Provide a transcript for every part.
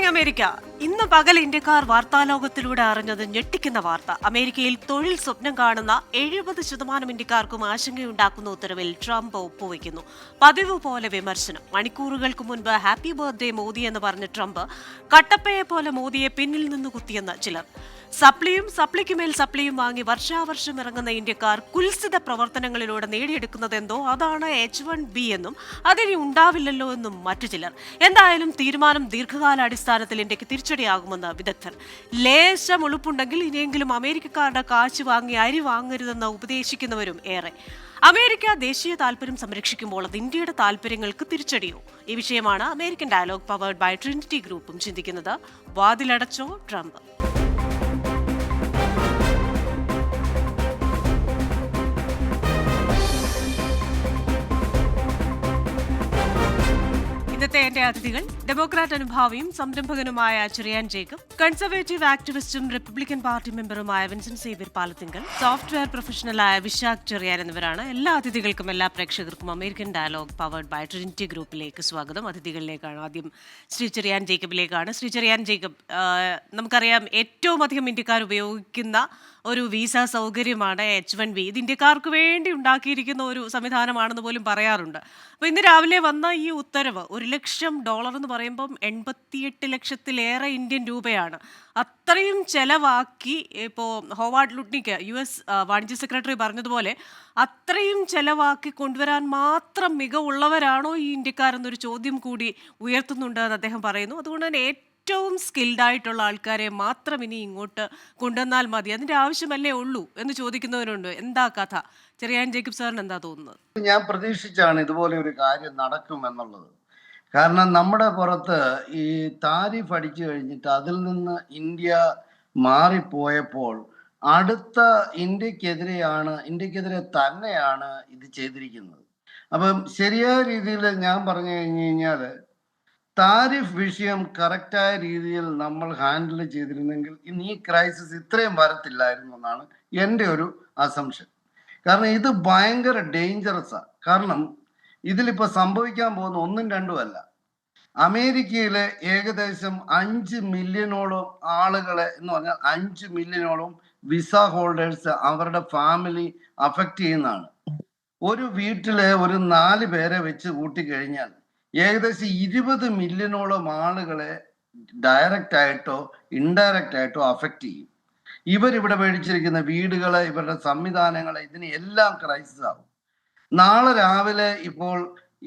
Morning America. ഇന്ന് പകൽ ഇന്ത്യക്കാർ വാർത്താലോകത്തിലൂടെ അറിഞ്ഞത് ഞെട്ടിക്കുന്ന വാർത്ത. അമേരിക്കയിൽ തൊഴിൽ സ്വപ്നം കാണുന്ന 70% ഇന്ത്യക്കാർക്കും ആശങ്കയുണ്ടാക്കുന്ന ഉത്തരവിൽ ട്രംപ് ഒപ്പുവെക്കുന്നു. പതിവ് പോലെ വിമർശനം. മണിക്കൂറുകൾക്ക് മുൻപ് ഹാപ്പി ബർത്ത്ഡേ മോദി എന്ന് പറഞ്ഞ ട്രംപ് കട്ടപ്പയെ പോലെ മോദിയെ പിന്നിൽ നിന്ന് കുത്തിയെന്ന് ചിലർ. സപ്ലിക്കുമേൽ സപ്ലിയും വാങ്ങി വർഷാവർഷം ഇറങ്ങുന്ന ഇന്ത്യക്കാർ കുൽസിത പ്രവർത്തനങ്ങളിലൂടെ നേടിയെടുക്കുന്നതെന്തോ അതാണ് H1B എന്നും അതിനി ഉണ്ടാവില്ലല്ലോ എന്നും മറ്റു ചിലർ. എന്തായാലും തീരുമാനം ദീർഘകാലാടിസ്ഥാനത്തിൽ ഇന്ത്യക്ക് തിരിച്ചടിയാകുമെന്ന് വിദഗ്ധർ. ലേശം ഉളുപ്പുണ്ടെങ്കിൽ ഇനിയെങ്കിലും അമേരിക്കക്കാരുടെ കാശ് വാങ്ങി അരി വാങ്ങരുതെന്ന് ഉപദേശിക്കുന്നവരും ഏറെ. അമേരിക്ക ദേശീയ താൽപര്യം സംരക്ഷിക്കുമ്പോൾ അത് ഇന്ത്യയുടെ താൽപര്യങ്ങൾക്ക് തിരിച്ചടിയോ? ഈ വിഷയമാണ് American Dialogue powered by Trinity ഗ്രൂപ്പും ചിന്തിക്കുന്നത്. വാതിലടച്ചോ ട്രംപ്? ഇന്നത്തെ എന്റെ അതിഥികൾ ഡെമോക്രാറ്റ് അനുഭാവിയും സംരംഭകനുമായ ചെറിയാൻ ജേക്കബ്, കൺസർവേറ്റീവ് ആക്ടിവിസ്റ്റും റിപ്പബ്ലിക്കൻ പാർട്ടി മെമ്പറുമായ വിൻസെന്റ് സേവ്യർ പാലത്തിങ്കൽ, സോഫ്റ്റ്വെയർ പ്രൊഫഷണലായ വിശാഖ് ചെറിയാൻ എന്നിവരാണ്. എല്ലാ അതിഥികൾക്കും എല്ലാ പ്രേക്ഷകർക്കും American Dialogue powered by Trinity ഗ്രൂപ്പിലേക്ക് സ്വാഗതം. അതിഥികളിലേക്കാണ് ആദ്യം ശ്രീ ചെറിയാൻ ജേക്കബിലേക്കാണ്. ശ്രീ ചെറിയാൻ ജേക്കബ്, നമുക്കറിയാം ഏറ്റവും അധികം ഇന്ത്യക്കാർ ഉപയോഗിക്കുന്ന ഒരു വിസ സൗകര്യമാണ് H1B. ഇത് ഇന്ത്യക്കാർക്ക് വേണ്ടി ഉണ്ടാക്കിയിരിക്കുന്ന ഒരു സംവിധാനമാണെന്ന് പോലും പറയാറുണ്ട്. അപ്പോൾ ഇന്ന് രാവിലെ വന്ന ഈ ഉത്തരവ് $1 ലക്ഷം എന്ന് പറയുമ്പം 88 ലക്ഷത്തിലേറെ ഇന്ത്യൻ രൂപയാണ്. അത്രയും ചെലവാക്കി ഇപ്പോൾ ഹോവാർഡ് ലുട്നിക്ക് US വാണിജ്യ സെക്രട്ടറി പറഞ്ഞതുപോലെ അത്രയും ചെലവാക്കി കൊണ്ടുവരാൻ മാത്രം മികവുള്ളവരാണോ ഈ ഇന്ത്യക്കാരെന്നൊരു ചോദ്യം കൂടി ഉയർത്തുന്നുണ്ട് എന്ന് അദ്ദേഹം പറയുന്നു. അതുകൊണ്ട് തന്നെ ഏറ്റവും സ്കിൽഡ് ആയിട്ടുള്ള ആൾക്കാരെ മാത്രം ഇനി ഇങ്ങോട്ട് കൊണ്ടുവന്നാൽ മതി, അതിന്റെ ആവശ്യമല്ലേ ഉള്ളൂ എന്ന് ചോദിക്കുന്നവരുണ്ട്. എന്താ കഥ? ചെറിയാൻ ജേക്കബ് സാറിന് എന്താ തോന്നുന്നത്? ഞാൻ പ്രതീക്ഷിച്ചാണ് ഇതുപോലെ ഒരു കാര്യം നടക്കുമെന്നുള്ളത്. കാരണം നമ്മുടെ പുറത്ത് ഈ താരിഫ് അടിച്ചു കഴിഞ്ഞിട്ട് അതിൽ നിന്ന് ഇന്ത്യ മാറിപ്പോയപ്പോൾ അടുത്ത ഇന്ത്യക്കെതിരെ തന്നെയാണ് ഇത് ചെയ്തിരിക്കുന്നത്. അപ്പം ശരിയായ രീതിയിൽ ഞാൻ പറഞ്ഞു കഴിഞ്ഞു കഴിഞ്ഞാൽ താരിഫ് വിഷയം കറക്റ്റായ രീതിയിൽ നമ്മൾ ഹാൻഡിൽ ചെയ്തിരുന്നെങ്കിൽ ഇന്ന് ഈ ക്രൈസിസ് ഇത്രയും വരത്തില്ലായിരുന്നു എന്നാണ് എൻ്റെ ഒരു അസംഷൻ. കാരണം ഇത് ഭയങ്കര ഡേഞ്ചറസാണ്. കാരണം ഇതിലിപ്പോൾ സംഭവിക്കാൻ പോകുന്ന ഒന്നും രണ്ടും അല്ല. അമേരിക്കയിലെ ഏകദേശം 5 മില്യണോളം ആളുകളെ എന്ന് പറഞ്ഞാൽ 5 മില്യണോളം വിസ ഹോൾഡേഴ്സ് അവരുടെ ഫാമിലി അഫക്റ്റ് ചെയ്യുന്നതാണ്. ഒരു വീട്ടിലെ ഒരു 4 പേരെ വെച്ച് കൂട്ടിക്കഴിഞ്ഞാൽ ഏകദേശം 20 മില്യണോളം ആളുകളെ ഡയറക്റ്റ് ആയിട്ടോ ഇൻഡയറക്റ്റ് ആയിട്ടോ അഫക്റ്റ് ചെയ്യും. ഇവരിവിടെ മേടിച്ചിരിക്കുന്ന വീടുകളെ, ഇവരുടെ സംവിധാനങ്ങളെ, ഇതിന് എല്ലാം ക്രൈസിസ് ആകും. നാളെ രാവിലെ ഇപ്പോൾ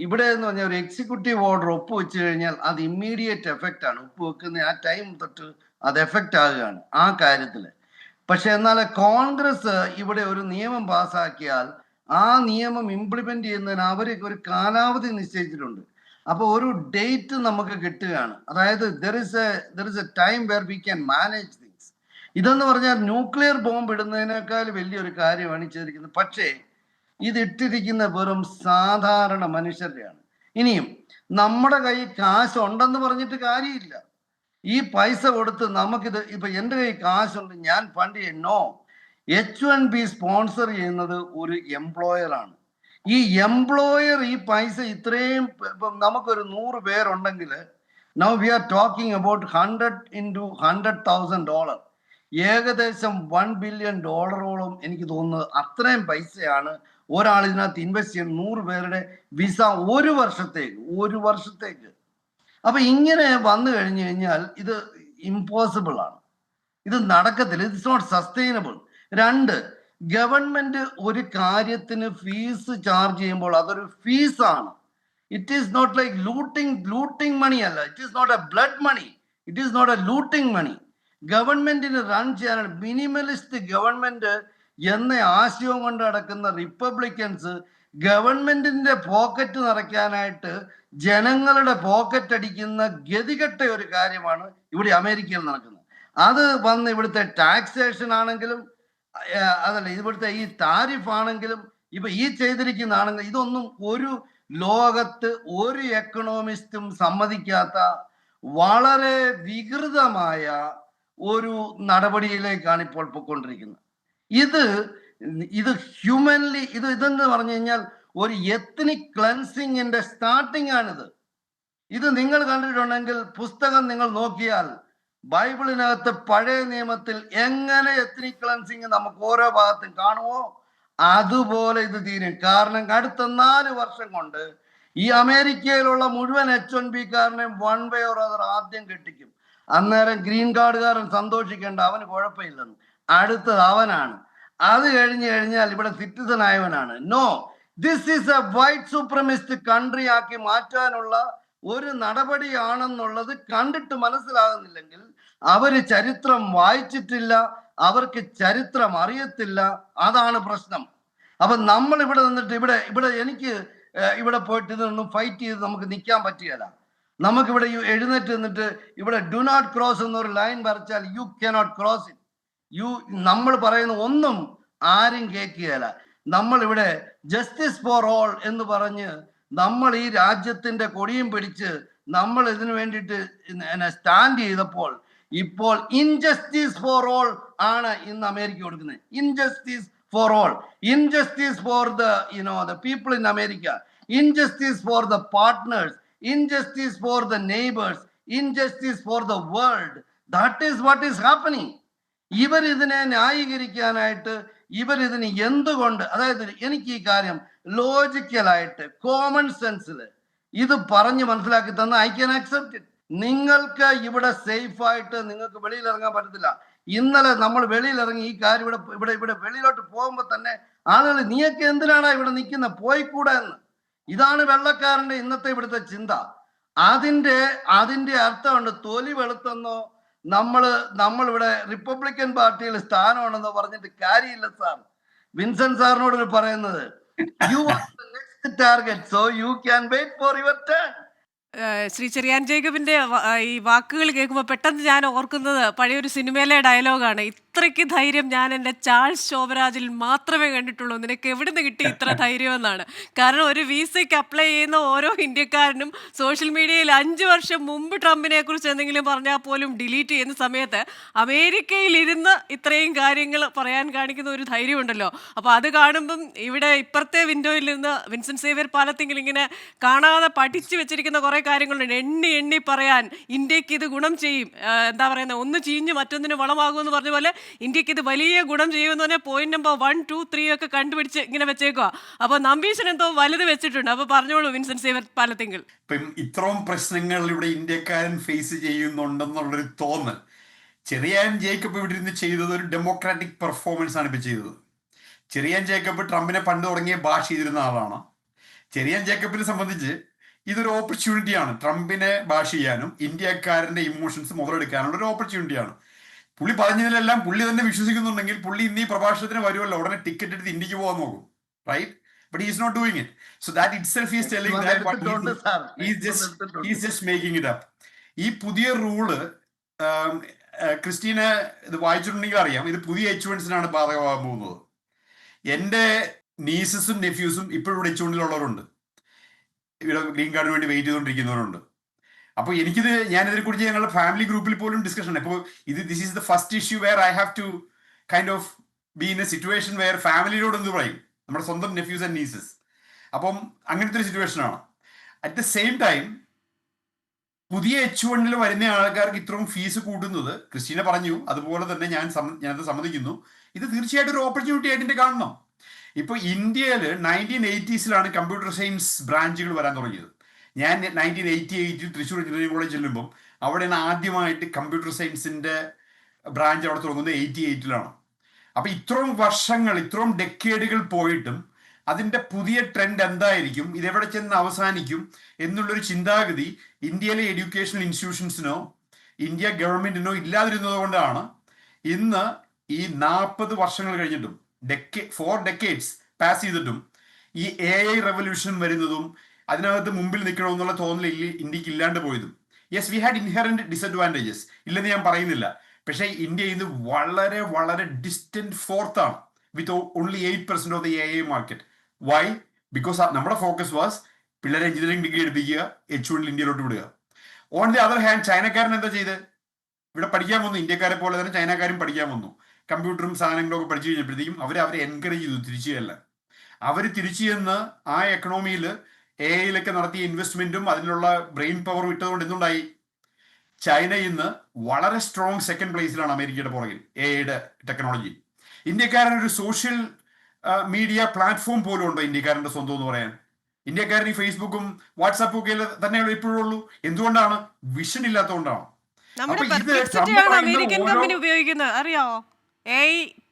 ഇവിടെ എന്ന് പറഞ്ഞാൽ ഒരു എക്സിക്യൂട്ടീവ് ഓർഡർ ഒപ്പുവെച്ച് കഴിഞ്ഞാൽ അത് ഇമ്മീഡിയറ്റ് എഫക്റ്റ് ആണ്. ഒപ്പുവെക്കുന്ന ആ ടൈം തൊട്ട് അത് എഫക്റ്റ് ആകുകയാണ് ആ കാര്യത്തിൽ. പക്ഷെ എന്നാൽ കോൺഗ്രസ് ഇവിടെ ഒരു നിയമം പാസ്സാക്കിയാൽ ആ നിയമം ഇംപ്ലിമെന്റ് ചെയ്യുന്നതിന് അവർക്ക് ഒരു കാലാവധി നിശ്ചയിച്ചിട്ടുണ്ട്. അപ്പോൾ ഒരു ഡേറ്റ് നമുക്ക് കിട്ടുകയാണ്. അതായത് there is A time were we can manage things. ഇതെന്ന് പറഞ്ഞാൽ ന്യൂക്ലിയർ ബോംബ് ഇടുന്നതിനേക്കാൾ വലിയൊരു കാര്യമാണ് ചെയ്തിരിക്കുന്നത്. പക്ഷേ ഇത് ഇട്ടിരിക്കുന്ന വെറും സാധാരണ മനുഷ്യരുടെയാണ്. ഇനിയും നമ്മുടെ കയ്യിൽ കാശ് ഉണ്ടെന്ന് പറഞ്ഞിട്ട് കാര്യമില്ല. ഈ പൈസ കൊടുത്ത് നമുക്കിത് ഇപ്പൊ എൻ്റെ കയ്യിൽ കാശുണ്ട്, ഞാൻ ഫണ്ട് ചെയ്യും. നോ, H1B സ്പോൺസർ ചെയ്യുന്നത് ഒരു എംപ്ലോയർ ആണ്. ഈ എംപ്ലോയർ ഈ പൈസ ഇത്രയും ഇപ്പം നമുക്കൊരു 100 പേരുണ്ടെങ്കിൽ now we are talking about 100 into $100,000, ഏകദേശം $1 billion എനിക്ക് തോന്നുന്നത് അത്രയും പൈസയാണ് ഒരാൾ ഇതിനകത്ത് ഇൻവെസ്റ്റ് ചെയ്യുന്നത്. 100 പേരുടെ വിസ ഒരു വർഷത്തേക്ക്. അപ്പൊ ഇങ്ങനെ വന്നു കഴിഞ്ഞു കഴിഞ്ഞാൽ ഇത് ഇമ്പോസിബിൾ ആണ്, ഇത് നടക്കത്തില്ല, ഇറ്റ്സ് നോട്ട് സസ്റ്റൈനബിൾ. 2, ഗവൺമെന്റ് ഒരു കാര്യത്തിന് ഫീസ് ചാർജ് ചെയ്യുമ്പോൾ അതൊരു ഫീസാണ്. It is not like looting money അല്ല. It is not a blood money, it is not a looting money. ഗവൺമെന്റിന് റൺ ചെയ്യാനാണ് മിനിമലിസ്റ്റ് ഗവൺമെന്റ് എന്ന ആശയവും കൊണ്ട് നടക്കുന്ന റിപ്പബ്ലിക്കൻസ് ഗവൺമെന്റിന്റെ പോക്കറ്റ് നിറയ്ക്കാനായിട്ട് ജനങ്ങളുടെ പോക്കറ്റ് അടിക്കുന്ന ഗതികെട്ട ഒരു കാര്യമാണ് ഇവിടെ അമേരിക്കയിൽ നടക്കുന്നത്. അത് വന്ന് ഇവിടുത്തെ ടാക്സേഷൻ ആണെങ്കിലും അതല്ല, ഇവിടുത്തെ ഈ താരിഫ് ആണെങ്കിലും ഇപ്പൊ ഈ ചെയ്തിരിക്കുന്നതാണെങ്കിലും ഇതൊന്നും ഒരു ലോകത്ത് ഒരു എക്കണോമിസ്റ്റും സമ്മതിക്കാത്ത വളരെ വികൃതമായ ഒരു നടപടിയിലേക്കാണ് ഇപ്പോൾ പോയിക്കൊണ്ടിരിക്കുന്നത്. ഇത് ഹ്യൂമൻലി ഇതെന്ന് പറഞ്ഞു കഴിഞ്ഞാൽ ഒരു എത്നിക് ക്ലൻസിങ്ങിന്റെ സ്റ്റാർട്ടിംഗ് ആണിത്. ഇത് നിങ്ങൾ കണ്ടിട്ടുണ്ടെങ്കിൽ പുസ്തകം നിങ്ങൾ നോക്കിയാൽ ബൈബിളിനകത്ത് പഴയ നിയമത്തിൽ എങ്ങനെ എത്നിക് ക്ലൻസിങ് നമുക്ക് ഓരോ ഭാഗത്തും കാണുമോ അതുപോലെ ഇത് തീരും. കാരണം അടുത്ത 4 വർഷം കൊണ്ട് ഈ അമേരിക്കയിലുള്ള മുഴുവൻ H1B-കാരനെയും വൺ വേ ഓർ അതർ ആദ്യം കെട്ടിക്കും. അന്നേരം ഗ്രീൻ കാർഡുകാരൻ സന്തോഷിക്കേണ്ട, അവന് കുഴപ്പമില്ലെന്ന്. അടുത്തത് അവനാണ്. അത് കഴിഞ്ഞു കഴിഞ്ഞാൽ ഇവിടെ സിറ്റിസൺ ആയവനാണ്. No, this is a white supremacist country ആക്കി മാറ്റാനുള്ള ഒരു നടപടിയാണെന്നുള്ളത് കണ്ടിട്ട് മനസ്സിലാകുന്നില്ലെങ്കിൽ അവര് ചരിത്രം വായിച്ചിട്ടില്ല, അവർക്ക് ചരിത്രം അറിയത്തില്ല. അതാണ് പ്രശ്നം. അപ്പൊ നമ്മൾ ഇവിടെ നിന്നിട്ട് ഇവിടെ എനിക്ക് ഇവിടെ പോയിട്ട് ഇതൊന്നും ഫൈറ്റ് ചെയ്ത് നമുക്ക് നിൽക്കാൻ പറ്റുകയില്ല. നമുക്കിവിടെ എഴുന്നേറ്റ് നിന്നിട്ട് ഇവിടെ ഡു നോട്ട് ക്രോസ് എന്നൊരു ലൈൻ വരച്ചാൽ യു കനോട്ട് ക്രോസ് ഇറ്റ്. നമ്മൾ പറയുന്ന ഒന്നും ആരും കേൾക്കുകയില്ല. നമ്മൾ ഇവിടെ ജസ്റ്റിസ് ഫോർ ഓൾ എന്ന് പറഞ്ഞ് നമ്മൾ ഈ രാജ്യത്തിന്റെ കൊടിയും പിടിച്ച് നമ്മൾ ഇതിനു വേണ്ടിയിട്ട് സ്റ്റാൻഡ് ചെയ്തപ്പോൾ ഇപ്പോൾ ഇൻജസ്റ്റിസ് ഫോർ ഓൾ ആണ് ഇന്ന് അമേരിക്ക കൊടുക്കുന്നത്. Injustice for all, injustice for the people in America, injustice for the partners, injustice for the neighbours, injustice for the world. That is what is happening. ഇവരിതിനെ ന്യായീകരിക്കാനായിട്ട് ഇവരിതിന് എന്തുകൊണ്ട്, അതായത് എനിക്ക് ഈ കാര്യം ലോജിക്കലായിട്ട് കോമൺ സെൻസിൽ ഇത് പറഞ്ഞ് മനസ്സിലാക്കി തന്ന ഐ ക്യാൻ അക്സെപ്റ്റ് ഇറ്റ്. നിങ്ങൾക്ക് ഇവിടെ സേഫ് ആയിട്ട് നിങ്ങൾക്ക് വെളിയിൽ ഇറങ്ങാൻ പറ്റത്തില്ല. ഇന്നലെ നമ്മൾ വെളിയിൽ ഇറങ്ങി ഈ കാര്യം ഇവിടെ വെളിയിലോട്ട് പോകുമ്പോൾ തന്നെ ആളുകൾ നീയൊക്കെ എന്തിനാണ് ഇവിടെ നിൽക്കുന്നത്, പോയിക്കൂടെ എന്ന്. ഇതാണ് വെള്ളക്കാരന്റെ ഇന്നത്തെ ഇവിടുത്തെ ചിന്ത. അതിന്റെ അർത്ഥമുണ്ട്. തൊലി വെളുത്തെന്നോ നമ്മളിവിടെ റിപ്പബ്ലിക്കൻ പാർട്ടിയിൽ സ്ഥാനമാണെന്നോ പറഞ്ഞിട്ട് കാര്യമില്ല സാർ. വിൻസെന്റ് സാറിനോട് പറയുന്നത്, you are the next target, so you can wait for your turn. Shri Cheriyan ജേക്കബിന്റെ ഈ വാക്കുകൾ കേൾക്കുമ്പോൾ പെട്ടെന്ന് ഞാൻ ഓർക്കുന്നത് പഴയൊരു സിനിമയിലെ ഡയലോഗാണ്. ഇത്രയ്ക്ക് ധൈര്യം ഞാൻ എൻ്റെ ചാൾസ് ശോഭരാജിൽ മാത്രമേ കണ്ടിട്ടുള്ളൂ, നിനക്ക് എവിടുന്ന് കിട്ടി ഇത്ര ധൈര്യം എന്നാണ്. കാരണം ഒരു വിസയ്ക്ക് അപ്ലൈ ചെയ്യുന്ന ഓരോ ഇന്ത്യക്കാരനും സോഷ്യൽ മീഡിയയിൽ 5 വർഷം മുമ്പ് ട്രംപിനെ കുറിച്ച് എന്തെങ്കിലും പറഞ്ഞാൽ പോലും ഡിലീറ്റ് ചെയ്യുന്ന സമയത്ത് അമേരിക്കയിൽ ഇരുന്ന് ഇത്രയും കാര്യങ്ങൾ പറയാൻ കാണിക്കുന്ന ഒരു ധൈര്യമുണ്ടല്ലോ. അപ്പോൾ അത് കാണുമ്പം ഇവിടെ ഇപ്പുറത്തെ വിൻഡോയിൽ നിന്ന് വിൻസെന്റ് സേവ്യർ പാലത്തിങ്കിൽ ഇങ്ങനെ കാണാതെ പഠിച്ചു വെച്ചിരിക്കുന്ന കുറേ കാര്യങ്ങളുണ്ട്. എണ്ണി പറയാൻ ഇന്ത്യക്ക് ഇത് ഗുണം ചെയ്യും, എന്താ പറയുന്നത്, ഒന്ന് ചീഞ്ഞ് മറ്റൊന്നിന് വളമാകുമെന്ന് പറഞ്ഞ പോലെ ഇന്ത്യക്ക് ഇത് വലിയ ഗുണം ചെയ്യുമെന്ന് പറഞ്ഞാൽ പോയിന്റ് നമ്പർ 1, 2, 3 ഒക്കെ കണ്ടുപിടിച്ച് ഇങ്ങനെ വെച്ചേക്കുക. അപ്പൊ നമ്പീശൻ എന്തോ വലുത് വെച്ചിട്ടുണ്ട്. അപ്പൊ പറഞ്ഞോളൂ വിൻസെന്റ് സേവ്യർ പാലത്തിങ്കിൽ. ഇപ്പം ഇത്രയും പ്രശ്നങ്ങൾ ഇവിടെ ഇന്ത്യക്കാരൻ ഫേസ് ചെയ്യുന്നുണ്ടെന്നുള്ളൊരു തോന്നൽ ചെറിയാൻ ജേക്കബ് ഇവിടെ ഇരുന്ന് ചെയ്തത് ഒരു ഡെമോക്രാറ്റിക് പെർഫോമൻസ് ആണ് ഇപ്പൊ ചെയ്തത്. ചെറിയാൻ ജേക്കബ് ട്രംപിനെ പണ്ട് തുടങ്ങിയ ഭാഷ ചെയ്തിരുന്ന ആളാണ്. ചെറിയാൻ ജേക്കബിനെ സംബന്ധിച്ച് ഇതൊരു ഓപ്പർച്യൂണിറ്റിയാണ്. ട്രംപിനെ ഭാഷ ചെയ്യാനും ഇന്ത്യക്കാരന്റെ ഇമോഷൻസ് മുതലെടുക്കാനുള്ള ഒരു ഓപ്പർച്യൂണിറ്റിയാണ്. പുള്ളി പറഞ്ഞതിലെല്ലാം പുള്ളി തന്നെ വിശ്വസിക്കുന്നുണ്ടെങ്കിൽ പുള്ളി ഇന്ന് ഈ പ്രഭാഷണത്തിന് വരുമല്ലോ, ഉടനെ ടിക്കറ്റ് എടുത്ത് ഇന്ത്യക്ക് പോകാൻ നോക്കും, right? But is not doing it. So that itself is telling that is just making it up. ഈ പുതിയ റൂള് ക്രിസ്റ്റീനെ ഇത് വായിച്ചിട്ടുണ്ടെങ്കിൽ അറിയാം, ഇത് പുതിയ H1സിനാണ് ബാധകമാകാൻ പോകുന്നത്. എൻ്റെ നീസസും നെഫ്യൂസും ഇപ്പോഴും ഇവിടെ H1ലുള്ളവരുണ്ട്, ഇവിടെ ഗ്രീൻ കാർഡിന് വേണ്ടി വെയിറ്റ് ചെയ്തുകൊണ്ടിരിക്കുന്നവരുണ്ട്. അപ്പോൾ ഞാനിതിനെ കുറിച്ച് ഞങ്ങളുടെ ഫാമിലി ഗ്രൂപ്പിൽ പോലും ഡിസ്കഷൻ. അപ്പോൾ this is the first issue where I have to kind of be in a situation where ഫാമിലിയോട് എന്ത് പറയും, നമ്മുടെ സ്വന്തം നെഫ്യൂസ് ആൻഡ് നീസസ്. അപ്പം അങ്ങനത്തെ ഒരു സിറ്റുവേഷനാണ്. അറ്റ് ദ സെയിം ടൈം പുതിയ H1ൽ വരുന്ന ആൾക്കാർക്ക് ഇത്രയും ഫീസ് കൂട്ടുന്നത് ക്രിസ്റ്റീന പറഞ്ഞു, അതുപോലെ തന്നെ ഞാനത് സമ്മതിക്കുന്നു. ഇത് തീർച്ചയായിട്ടും ഒരു ഓപ്പർച്യൂണിറ്റി ആയിട്ട് കാണണം. ഇപ്പോൾ ഇന്ത്യയിൽ 1980s കമ്പ്യൂട്ടർ സയൻസ് ബ്രാഞ്ചുകൾ വരാൻ തുടങ്ങിയത്. ഞാൻ 1988 തൃശ്ശൂർ എഞ്ചിനീയറിംഗ് കോളേജ് ചെല്ലുമ്പം അവിടെയാണ് ആദ്യമായിട്ട് കമ്പ്യൂട്ടർ സയൻസിന്റെ ബ്രാഞ്ച് അവിടെ തുടങ്ങുന്നത് 88 അപ്പൊ ഇത്രയും വർഷങ്ങൾ, ഇത്രയും ഡെക്കേഡുകൾ പോയിട്ടും അതിന്റെ പുതിയ ട്രെൻഡ് എന്തായിരിക്കും, ഇതെവിടെ ചെന്ന് അവസാനിക്കും എന്നുള്ളൊരു ചിന്താഗതി ഇന്ത്യയിലെ എഡ്യൂക്കേഷണൽ ഇൻസ്റ്റിറ്റ്യൂഷൻസിനോ ഇന്ത്യ ഗവൺമെന്റിനോ ഇല്ലാതിരുന്നത് കൊണ്ടാണ് ഇന്ന് ഈ 40 വർഷങ്ങൾ കഴിഞ്ഞിട്ടും 4 decades പാസ് ചെയ്തിട്ടും ഈ AI റെവല്യൂഷൻ വരുന്നതും അതിനകത്ത് മുമ്പിൽ നിൽക്കണമെന്നുള്ള തോന്നൽ ഇന്ത്യക്ക് ഇല്ലാണ്ട് പോയതും. Yes, we had inherent disadvantages, ഇല്ലെന്ന് ഞാൻ പറയുന്നില്ല. പക്ഷേ ഇന്ത്യ ഇത് വളരെ വളരെ ഡിസ്റ്റന്റ് ഫോർത്താണ് with only 8% of the AI market. Why? Because നമ്മുടെ ഫോക്കസ് വാസ് പിള്ളേരെ എഞ്ചിനീയറിംഗ് ഡിഗ്രി എടുപ്പിക്കുക, H1ൽ ഇന്ത്യയിലോട്ട് വിടുക. ഓൺ ദി അതർ ഹാൻഡ് ചൈനക്കാരൻ എന്താ ചെയ്ത് ഇവിടെ പഠിക്കാൻ വന്നു, ഇന്ത്യക്കാരെ പോലെ തന്നെ ചൈനക്കാരും പഠിക്കാൻ വന്നു. കമ്പ്യൂട്ടറും സാധനങ്ങളും ഒക്കെ പഠിച്ചു കഴിഞ്ഞപ്പോഴത്തേക്കും അവരെ എൻകറേജ് ചെയ്തു തിരിച്ചു ചെല്ലാൻ. അവർ തിരിച്ചു ചെന്ന് ആ എക്കണോമിയിൽ എയിലൊക്കെ നടത്തിയ ഇൻവെസ്റ്റ്മെന്റും അതിനുള്ള ബ്രെയിൻ പവറും ഇട്ടതുകൊണ്ട് എന്തുണ്ടായി? ചൈന ഇന്ന് വളരെ സ്ട്രോങ് സെക്കൻഡ് പ്ലേസിലാണ് അമേരിക്കയുടെ പുറകിൽ എയുടെ ടെക്നോളജി. ഇന്ത്യക്കാരൻ ഒരു സോഷ്യൽ മീഡിയ പ്ലാറ്റ്ഫോം പോലും ഉണ്ടോ ഇന്ത്യക്കാരൻ്റെ സ്വന്തം എന്ന് പറയാൻ? ഇന്ത്യക്കാരൻ ഈ ഫേസ്ബുക്കും വാട്സാപ്പും ഒക്കെ തന്നെയാണ് ഇപ്പോഴും ഉള്ളൂ. എന്തുകൊണ്ടാണ്? വിഷൻ ഇല്ലാത്തതുകൊണ്ടാണ്. നമ്മുടെ അപ്പൊ ഇത് പെർപ്ലെക്സിറ്റി ട്രംപ് ആണ് പറയുന്ന അമേരിക്കൻ ഓരോ കമ്പനി ഉപയോഗിക്കുന്നത്, അറിയാവോ?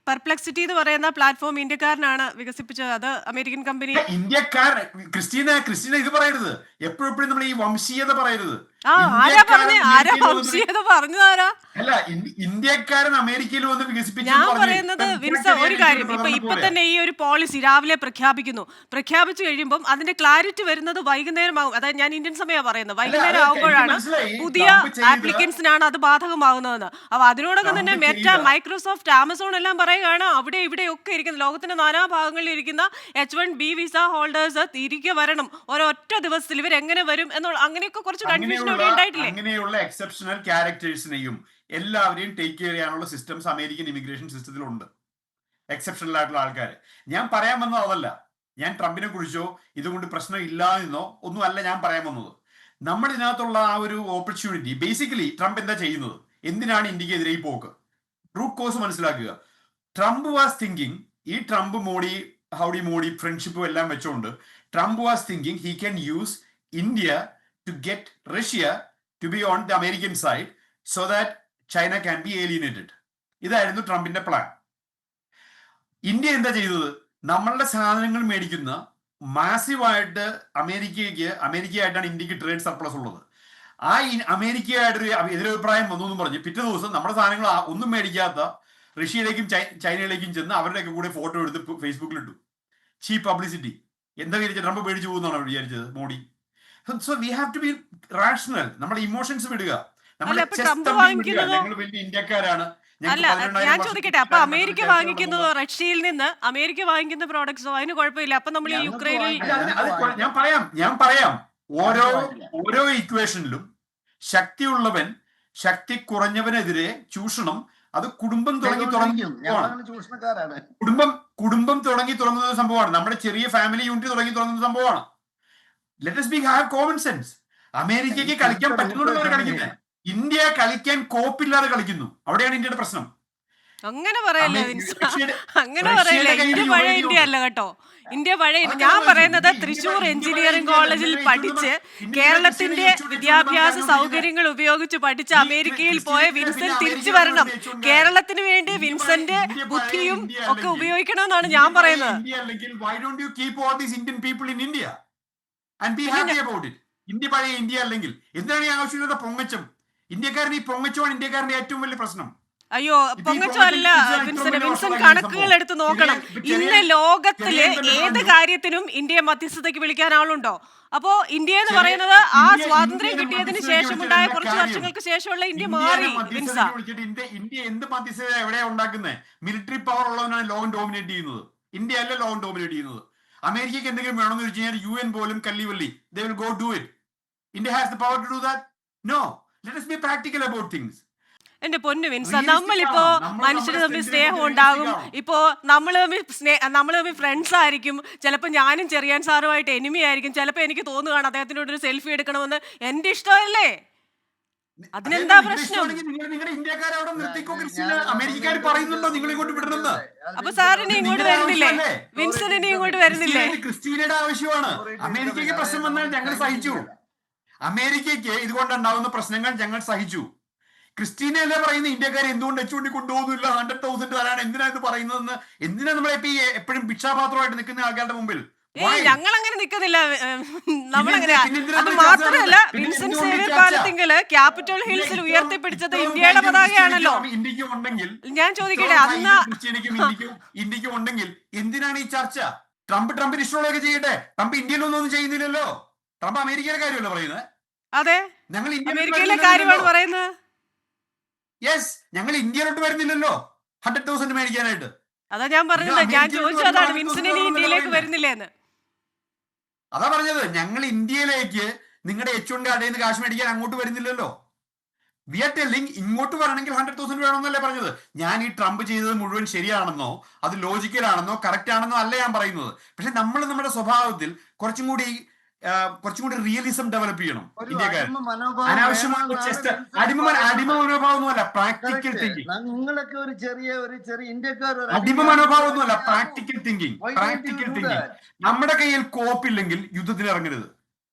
പെർപ്ലെക്സിറ്റി എന്ന് പറയുന്ന പ്ലാറ്റ്ഫോം ഇന്ത്യക്കാരനാണ് വികസിപ്പിച്ചത്. അത് അമേരിക്കൻ കമ്പനി. ഇന്ത്യക്കാരൻ ക്രിസ്റ്റീന ഇത് പറയരുത്. എപ്പോഴും നമ്മൾ ഈ വംശീയത പറയരുത്. ആരാ പറഞ്ഞ? ആരാ അമേരിക്കയിൽ വന്ന് വംശീയത പറഞ്ഞതാരാ? അല്ല, ഇന്ത്യക്കാരൻ അമേരിക്കയിൽ വന്ന് വികസിപ്പിച്ചു ഞാൻ പറയുന്നത് വിൻസ ഒരു കാര്യം, ഇപ്പൊ തന്നെ ഈ ഒരു പോളിസി രാവിലെ പ്രഖ്യാപിച്ചു കഴിയുമ്പോൾ അതിന്റെ ക്ലാരിറ്റി വരുന്നത് വൈകുന്നേരമാകും. അതായത് ഞാൻ ഇന്ത്യൻ സമയമാണ് പറയുന്നത്, വൈകുന്നേരം ആകുമ്പോഴാണ് പുതിയ ആപ്ലിക്കൻസിനാണ് അത് ബാധകമാകുന്നതെന്ന്. അപ്പൊ അതിനോടൊപ്പം തന്നെ മെറ്റ, മൈക്രോസോഫ്റ്റ്, ആമസോൺ എല്ലാം പറയുകയാണ് അവിടെ ഇവിടെ ഒക്കെ ഇരിക്കുന്ന ലോകത്തിന്റെ നാനാഭാഗങ്ങളിൽ ഇരിക്കുന്ന H1B വിസ ഹോൾഡേഴ്സ് തിരികെ വരണം ഒരൊറ്റ ദിവസത്തിൽ. ഇവരെങ്ങനെ വരും എന്നുള്ള അങ്ങനെയൊക്കെ കുറച്ച് കൺഫ്യൂഷൻ ഇവിടെ ഉണ്ടായിട്ടില്ലേ? അങ്ങനെയുള്ള എക്സെപ്ഷണൽ ക്യാരക്ടേഴ്സിനെയും എല്ലാവരെയും ടേക്ക് കെയർ ചെയ്യാനുള്ള സിസ്റ്റംസ് അമേരിക്കൻ ഇമിഗ്രേഷൻ സിസ്റ്റത്തിലുണ്ട്. എക്സെപ്ഷണൽ ആയിട്ടുള്ള ആൾക്കാർ. ഞാൻ പറയാൻ വന്നത് അതല്ല. ഞാൻ ട്രംപിനെ കുറിച്ചോ ഇതുകൊണ്ട് പ്രശ്നം ഇല്ല എന്നോ ഒന്നും അല്ല ഞാൻ പറയാൻ വന്നത്. നമ്മുടെ ഇതിനകത്തുള്ള ആ ഒരു ഓപ്പർച്യൂണിറ്റി, ബേസിക്കലി ട്രംപ് എന്താ ചെയ്യുന്നത്? എന്തിനാണ് ഇന്ത്യക്കെതിരെ ഈ പോക്ക്? റൂട്ട് കോസ് മനസ്സിലാക്കുക. ട്രംപ് വാസ് തിങ്കിങ്, ഈ ട്രംപ് മോഡി, ഹൗഡി മോഡി ഫ്രണ്ട്ഷിപ്പും എല്ലാം വെച്ചുകൊണ്ട് Trump was thinking he can use India to get Russia to be on the American side so that China can be alienated. ഇതായിരുന്നു ട്രംപിന്റെ പ്ലാൻ. ഇന്ത്യ എന്താ ചെയ്തത്? നമ്മളുടെ സാധനങ്ങൾ മേടിക്കുന്ന മാസീവായിട്ട് അമേരിക്കയായിട്ടാണ് ഇന്ത്യക്ക് ട്രേഡ് സർപ്ലസ് ഉള്ളത്. ആ അമേരിക്കയായിട്ടൊരു എതിരഭിപ്രായം വന്നു എന്ന് പറഞ്ഞ് പിറ്റേ ദിവസം നമ്മുടെ സാധനങ്ങൾ ഒന്നും മേടിക്കാത്ത റഷ്യയിലേക്കും ചൈനയിലേക്കും ചെന്ന് അവരുടെയൊക്കെ കൂടെ ഫോട്ടോ എടുത്ത് ഫേസ്ബുക്കിലിട്ടു. ചീപ്പ് പബ്ലിസിറ്റി. എന്താ വിചാരിച്ചത്? ട്രംപ് പേടിച്ചു പോകുന്നതാണ് വിചാരിച്ചത് Modi? So we have to be rational. നമ്മുടെ ഇമോഷൻസ് വിടുക. ഞങ്ങൾ വലിയ ഇന്ത്യക്കാരാണ്. അല്ല, ഞാൻ ചോദിക്കട്ടെ, അപ്പൊ അമേരിക്ക വാങ്ങിക്കുന്നതോ റഷ്യയിൽ നിന്ന് അമേരിക്ക വാങ്ങിക്കുന്ന പ്രോഡക്ട്സോ അതിന് കുഴപ്പമില്ല? അപ്പൊ നമ്മൾ ഈ യുക്രൈനിൽ ഞാൻ പറയാം ഓരോ ഇക്വേഷനിലും ശക്തിയുള്ളവൻ ശക്തി കുറഞ്ഞവനെതിരെ ചൂഷണം, അത് കുടുംബം തുടങ്ങുന്ന സംഭവമാണ്. നമ്മുടെ ചെറിയ ഫാമിലി യൂണിറ്റ് തുടങ്ങുന്ന സംഭവമാണ്. Let us have common sense. അമേരിക്കയ്ക്ക് കളിക്കാൻ പറ്റുന്നവരെ കളിക്കുന്നത്. ഇന്ത്യ കളിക്കാൻ കോപ്പില്ലാതെ കളിക്കുന്നു. അവിടെയാണ് ഇന്ത്യയുടെ പ്രശ്നം. അങ്ങനെ പറയല്ലേ അങ്ങനെ പറയല്ലേ? ഇന്ത്യ പഴയ ഇന്ത്യ അല്ല കേട്ടോ. ഇന്ത്യ പഴയ, ഞാൻ പറയുന്നത് തൃശൂർ എഞ്ചിനീയറിംഗ് കോളേജിൽ പഠിച്ച് കേരളത്തിന്റെ വിദ്യാഭ്യാസ സൗകര്യങ്ങൾ ഉപയോഗിച്ച് പഠിച്ച് അമേരിക്കയിൽ പോയ വിൻസെന്റ് തിരിച്ചു വരണം. കേരളത്തിന് വേണ്ടി വിൻസെന്റ് ബുദ്ധിയും ഒക്കെ ഉപയോഗിക്കണമെന്നാണ് ഞാൻ പറയുന്നത്. And be happy about it. India പഴയ ഇന്ത്യ അല്ലെങ്കിൽ എന്താണ് ഈ ആവശ്യമില്ലാത്ത പൊങ്ങച്ചം? ഇന്ത്യക്കാരൻ ഈ പൊങ്ങച്ചമാണ് ഇന്ത്യക്കാരന്റെ ഏറ്റവും വലിയ പ്രശ്നം. അയ്യോ, പൊങ്ങച്ചല്ല വിൻസെന്റ്, കണക്കുകൾ എടുത്ത് നോക്കണം. ഇന്ന് ലോകത്തില് ഏത് കാര്യത്തിനും ഇന്ത്യയെ മധ്യസ്ഥതയ്ക്ക് വിളിക്കാൻ ആളുണ്ടോ? അപ്പോ ഇന്ത്യ എന്ന് പറയുന്നത് ആ സ്വാതന്ത്ര്യം കിട്ടിയതിന് ശേഷമുണ്ടായ കുറച്ച് വർഷങ്ങൾക്ക് ശേഷമുള്ള ഇന്ത്യ മാറി. ഇന്ത്യ എന്ത് മധ്യസ്ഥത എവിടെയാ ഉണ്ടാക്കുന്നത്? മിലിറ്ററി പവർ ഉള്ളവനാണ് ലോകം ഡോമിനേറ്റ് ചെയ്യുന്നത്. ഇന്ത്യ അല്ല ലോകം ഡോമിനേറ്റ് ചെയ്യുന്നത്. അമേരിക്കയ്ക്ക് എന്തെങ്കിലും വേണമെന്ന് വെച്ച് കഴിഞ്ഞാൽ UN പോലും കല്ലിവല്ലി, they will go do it. India has the power to do that? No. Let us be practical about things. എന്റെ പൊന്നു വിൻസ, നമ്മളിപ്പോ മനുഷ്യർ തമ്മിൽ സ്നേഹം ഉണ്ടാകും. ഇപ്പോ നമ്മൾ തമ്മിൽ ഫ്രണ്ട്സ് ആയിരിക്കും. ചിലപ്പോൾ ഞാനും ചെറിയാൻ സാറുമായിട്ട് എനിമി ആയിരിക്കും. ചിലപ്പോൾ എനിക്ക് തോന്നുകയാണ് അദ്ദേഹത്തിനോട് ഒരു സെൽഫി എടുക്കണമെന്ന്. എന്റെ ഇഷ്ടമല്ലേ? അതിനെന്താ പ്രശ്നം? അപ്പൊ സാറിനെ ഇങ്ങോട്ട് വരുന്നില്ലേ? വിൻസെന്റിനെ ഇങ്ങോട്ട് വരുന്നില്ലേ? ക്രിസ്റ്റീനയുടെ ആവശ്യമാണ്. അമേരിക്കയ്ക്ക് പ്രശ്നം വന്നാൽ ഞങ്ങൾ സഹിച്ചു. അമേരിക്കയ്ക്ക് ഇതുകൊണ്ടുണ്ടാവുന്ന പ്രശ്നങ്ങൾ ഞങ്ങൾ സഹിച്ചു. ക്രിസ്റ്റീനയല്ലേ പറയുന്നത് ഇന്ത്യക്കാരെ എന്തുകൊണ്ട് H1 കൊണ്ടുപോകുന്നില്ല, 100,000 തരാണ്, എന്തിനാ ഇത് പറയുന്നതെന്ന്? എന്തിനാ നമ്മളിപ്പോ എപ്പോഴും ഭിക്ഷാപാത്രമായിട്ട് നിൽക്കുന്ന ആൾക്കാരുടെ മുമ്പിൽ? ഞങ്ങൾ അങ്ങനെ നിൽക്കുന്നില്ല. നമ്മളങ്ങനെ. അത് മാത്രമല്ല, വിൻസെന്റ് സേവ്യർ പാലത്തിങ്കല് ക്യാപിറ്റൽ ഹിൽസിൽ ഉയർത്തിപ്പിടിച്ചത് ഇന്ത്യയുടെ പതാകയാണല്ലോ. ഞാൻ ചോദിക്കട്ടെ, അന്ന് ഇന്ത്യക്ക് ഉണ്ടെങ്കിൽ എന്തിനാണ് ഈ ചർച്ച? ട്രംപിന് ഇഷ്ടമുള്ളതൊക്കെ ചെയ്യട്ടെ. ട്രംപ് ഇന്ത്യയിലൊന്നും ചെയ്യുന്നില്ലല്ലോ. ട്രംപ് അമേരിക്കയിലെ കാര്യമല്ല പറയുന്നത്. അതെ, ഞങ്ങൾ അമേരിക്കയിലെ കാര്യമാണ് പറയുന്നത്. യെസ്, ഞങ്ങൾ ഇന്ത്യയിലോട്ട് വരുന്നില്ലല്ലോ 100,000 മേടിക്കാനായിട്ട്. അതാ ഞാൻ പറഞ്ഞത്. ഞാൻ ചോദിച്ചതാണ് വിൻസെന്റ് ഇന്ത്യയിലേക്ക് വരുന്നില്ലെന്ന്. അതാ പറഞ്ഞത്, ഞങ്ങൾ ഇന്ത്യയിലേക്ക് നിങ്ങളുടെ H1 കാർഡിൽ നിന്ന് കാശ് മേടിക്കാൻ അങ്ങോട്ട് വരുന്നില്ലല്ലോ. വി ആർ ടെല്ലിംഗ് ഇങ്ങോട്ട് വരണമെങ്കിൽ 100,000 വേണമെന്നല്ലേ പറഞ്ഞത്. ഞാൻ ഈ ട്രംപ് ചെയ്തത് മുഴുവൻ ശരിയാണെന്നോ അത് ലോജിക്കലാണെന്നോ കറക്റ്റ് ആണെന്നോ അല്ല ഞാൻ പറയുന്നത്. പക്ഷെ നമ്മൾ നമ്മുടെ സ്വഭാവത്തിൽ കുറച്ചും കൂടി കുറച്ചും കൂടി റിയലിസം ഡെവലപ്പ് ചെയ്യണം ഒരു ഇന്ത്യക്കാരൻ. അടിമ മനോഭാവം അനാവശ്യമായ വേണമെന്നാണ് അടിമ മനോഭാവമൊന്നുമല്ല, പ്രാക്ടിക്കൽ correct. തിങ്കിങ്. നിങ്ങളൊക്കെ ഒരു ചെറിയ ഇന്ത്യക്കാർ ഒരു അടിമ മനോഭാവമൊന്നുമല്ല, പ്രാക്ടിക്കൽ തിങ്കിങ്. Practical thinking. നമ്മുടെ കയ്യിൽ കോപ്പില്ലെങ്കിൽ യുദ്ധത്തിന് ഇറങ്ങരുത്,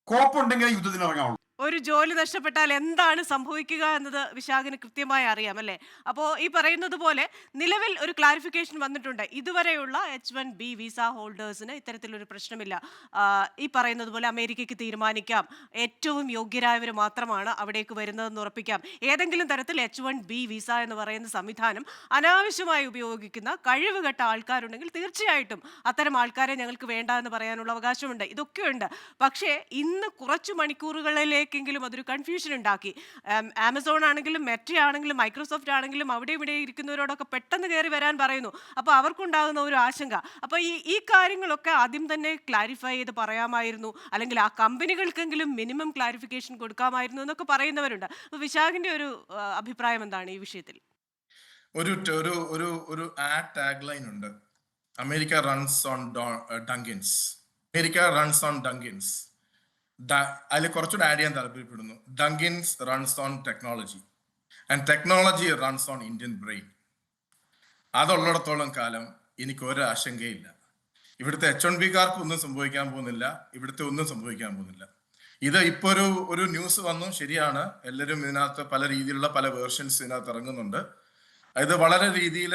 കോപ്പുണ്ടെങ്കിൽ യുദ്ധത്തിന് ഇറങ്ങാവുള്ളൂ. ഒരു ജോലി നഷ്ടപ്പെട്ടാൽ എന്താണ് സംഭവിക്കുക എന്നത് വിശാഖിന് കൃത്യമായി അറിയാം അല്ലേ? അപ്പോൾ ഈ പറയുന്നത് പോലെ നിലവിൽ ഒരു ക്ലാരിഫിക്കേഷൻ വന്നിട്ടുണ്ട്. ഇതുവരെയുള്ള H1B വിസ ഹോൾഡേഴ്സിന് ഇത്തരത്തിലൊരു പ്രശ്നമില്ല. ഈ പറയുന്നത് പോലെ അമേരിക്കയ്ക്ക് തീരുമാനിക്കാം ഏറ്റവും യോഗ്യരായവർ മാത്രമാണ് അവിടേക്ക് വരുന്നതെന്ന് ഉറപ്പിക്കാം. ഏതെങ്കിലും തരത്തിൽ H1B വിസ എന്ന് പറയുന്ന സംവിധാനം അനാവശ്യമായി ഉപയോഗിക്കുന്ന കഴിവുകെട്ട ആൾക്കാരുണ്ടെങ്കിൽ തീർച്ചയായിട്ടും അത്തരം ആൾക്കാരെ ഞങ്ങൾക്ക് വേണ്ട എന്ന് പറയാനുള്ള അവകാശമുണ്ട്. ഇതൊക്കെയുണ്ട്. പക്ഷേ ഇന്ന് കുറച്ച് മണിക്കൂറുകളിലേക്ക് െങ്കിലും അതൊരു കൺഫ്യൂഷൻ ഉണ്ടാക്കി. ആമസോൺ ആണെങ്കിലും മെറ്റ ആണെങ്കിലും മൈക്രോസോഫ്റ്റ് ആണെങ്കിലും അവിടെ ഇവിടെ ഇരിക്കുന്നവരോടൊക്കെ പെട്ടെന്ന് കയറി വരാൻ പറയുന്നു. അപ്പോൾ അവർക്കുണ്ടാകുന്ന ഒരു ആശങ്ക. അപ്പോൾ ഈ കാര്യങ്ങളൊക്കെ ആദ്യം തന്നെ ക്ലാരിഫൈ ചെയ്ത് പറയാമായിരുന്നു, അല്ലെങ്കിൽ ആ കമ്പനികൾക്കെങ്കിലും മിനിമം ക്ലാരിഫിക്കേഷൻ കൊടുക്കാമായിരുന്നു എന്നൊക്കെ പറയുന്നവരുണ്ട്. അപ്പോൾ വിശാഖിന്റെ ഒരു അഭിപ്രായം എന്താണ് ഈ വിഷയത്തിൽ? ഒരു ആഡ് ടാഗ് ലൈൻ ഉണ്ട്, America runs on Dunkin's. America runs on Dunkin's. അതിൽ കുറച്ചുകൂടെ ആഡ് ചെയ്യാൻ താല്പര്യപ്പെടുന്നു. Dunkin's runs on technology and technology runs on Indian brain. അതുള്ളിടത്തോളം കാലം എനിക്ക് ഒരു ആശങ്കയില്ല. ഇവിടുത്തെ H1Bക്കാർക്ക് ഒന്നും സംഭവിക്കാൻ പോകുന്നില്ല, ഇവിടുത്തെ ഒന്നും സംഭവിക്കാൻ പോകുന്നില്ല. ഇത് ഇപ്പൊ ഒരു ന്യൂസ് വന്നു, ശരിയാണ്. എല്ലാവരും ഇതിനകത്ത് പല രീതിയിലുള്ള പല വേർഷൻസ് ഇതിനകത്ത് ഇറങ്ങുന്നുണ്ട്. ഇത് വളരെ രീതിയിൽ